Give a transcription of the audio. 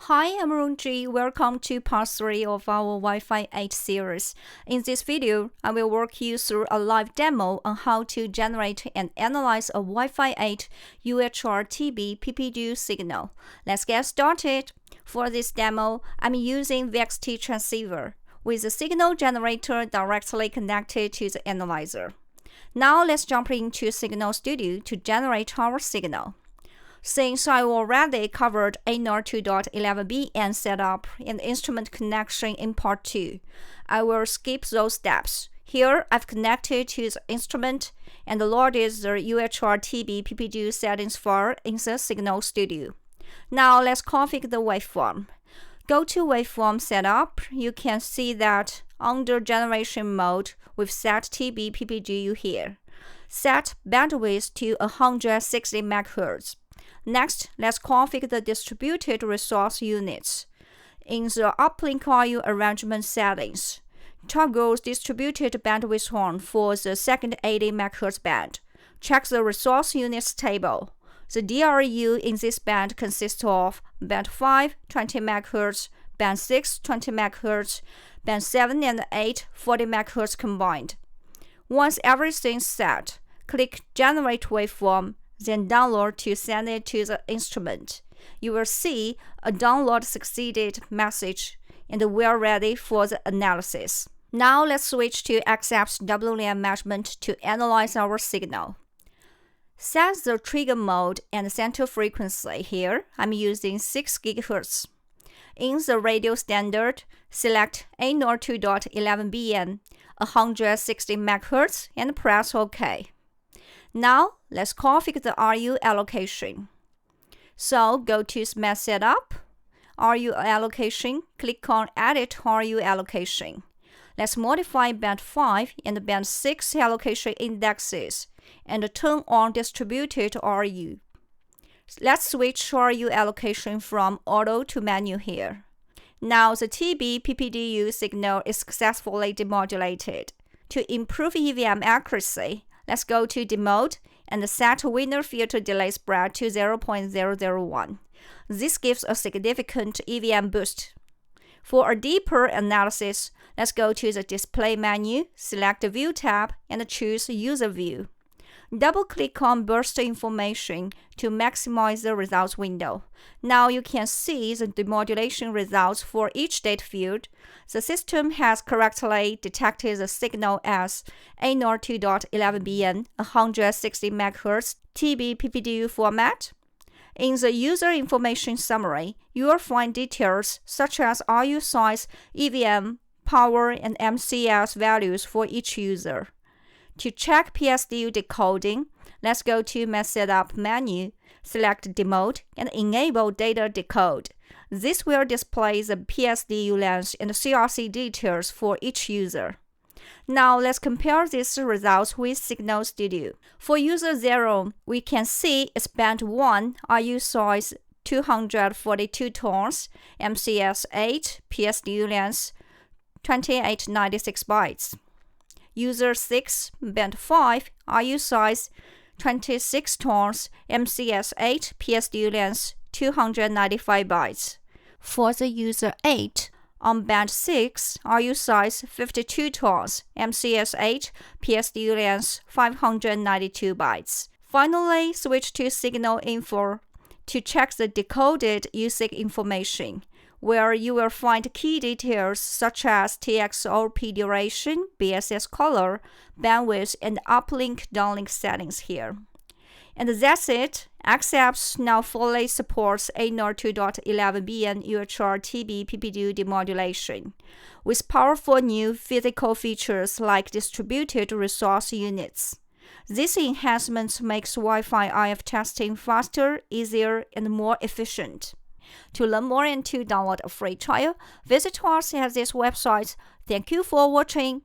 Hi, I'm Runji. Welcome to Part 3 of our Wi-Fi 8 series. In this video, I will walk you through a live demo on how to generate and analyze a Wi-Fi 8 UHR TB PPDU signal. Let's get started. For this demo, I'm using VXT transceiver with the signal generator directly connected to the analyzer. Now let's jump into Signal Studio to generate our signal. Since I already covered A92.11bn setup and instrument connection in Part 2, I will skip those steps. Here, I've connected to the instrument and loaded the UHR TB PPDU settings file in the Signal Studio. Now let's configure the waveform. Go to Waveform Setup. You can see that under Generation Mode, we've set TB PPDU here. Set bandwidth to 160 MHz. Next, let's configure the distributed resource units. In the uplink RU arrangement settings, toggle distributed bandwidth on for the second 80 MHz band. Check the resource units table. The DRU in this band consists of band 5, 20 MHz, band 6, 20 MHz, band 7 and 8, 40 MHz combined. Once everything's set, click Generate Waveform, then download to send it to the instrument. You will see a download succeeded message and we're ready for the analysis. Now let's switch to accept WLAN measurement to analyze our signal. Set the trigger mode and center frequency. Here, I'm using 6 GHz. In the radio standard, select A92.11bn, 160 MHz and press OK. Now, let's configure the RU allocation. So, go to Smart Setup, RU allocation, click on Edit RU allocation. Let's modify band 5 and band 6 allocation indexes and turn on distributed RU. Let's switch RU allocation from auto to manual here. Now, the TB PPDU signal is successfully demodulated. To improve EVM accuracy, let's go to Demode and set winner filter delay spread to 0.001. This gives a significant EVM boost. For a deeper analysis, let's go to the Display menu, select the View tab, and choose User View. Double-click on Burst Information to maximize the results window. Now you can see the demodulation results for each date field. The system has correctly detected the signal as A92.11bn 160 MHz TB PPDU format. In the User Information Summary, you will find details such as RU size, EVM, power, and MCS values for each user. To check PSDU decoding, let's go to My Setup menu, select Demode, and enable Data Decode. This will display the PSDU length and CRC details for each user. Now let's compare these results with Signal Studio. For user 0, we can see its band 1 RU size 242 tones, MCS 8, PSDU length 2896 bytes. User 6, band 5, RU size 26 tones, MCS 8, PSDU length 295 bytes. For the user 8, on band 6, RU size 52 tones, MCS 8, PSDU length 592 bytes. Finally, switch to Signal Info to check the decoded usage information, where you will find key details such as TXOP duration, BSS color, bandwidth, and uplink-downlink settings here. And that's it. Accepts now fully supports A92.11bn UHR TB PPDU demodulation, with powerful new physical features like distributed resource units. These enhancements makes Wi-Fi IF testing faster, easier, and more efficient. To learn more and to download a free trial, visit us at this website. Thank you for watching.